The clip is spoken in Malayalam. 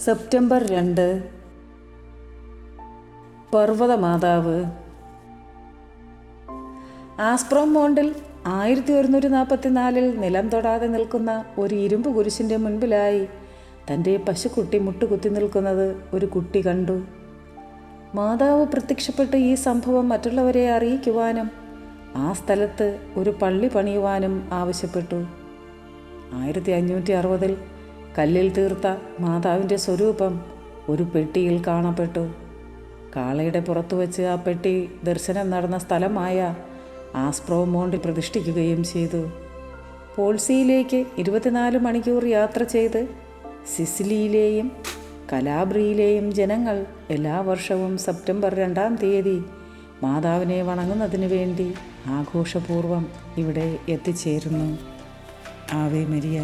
സെപ്റ്റംബർ 2 പർവ്വതമാതാവ്. ആസ്പ്രോം മൗണ്ടിൽ 1144 നിലം തൊടാതെ നിൽക്കുന്ന ഒരു ഇരുമ്പ് കുരിശിൻ്റെ മുൻപിലായി തൻ്റെ പശുക്കുട്ടി മുട്ടുകുത്തി നിൽക്കുന്നത് ഒരു കുട്ടി കണ്ടു. മാതാവ് പ്രത്യക്ഷപ്പെട്ട് ഈ സംഭവം മറ്റുള്ളവരെ അറിയിക്കുവാനും ആ സ്ഥലത്ത് ഒരു പള്ളി പണിയുവാനും ആവശ്യപ്പെട്ടു. 1560 കല്ലിൽ തീർത്ത മാതാവിൻ്റെ സ്വരൂപം ഒരു പെട്ടിയിൽ കാണപ്പെട്ടു. കാളയുടെ പുറത്തു വച്ച് ആ പെട്ടി ദർശനം നടന്ന സ്ഥലമായ ആസ്പ്രോം മൗണ്ടിൽ പ്രതിഷ്ഠിക്കുകയും ചെയ്തു. പോൾസിയിലേക്ക് 24 മണിക്കൂർ യാത്ര ചെയ്ത് സിസിലിയിലെയും കലാബ്രിയിലെയും ജനങ്ങൾ എല്ലാ വർഷവും സെപ്റ്റംബർ 2-ാം തീയതി മാതാവിനെ വണങ്ങുന്നതിന് വേണ്ടി ആഘോഷപൂർവ്വം ഇവിടെ എത്തിച്ചേരുന്നു. Ave Maria.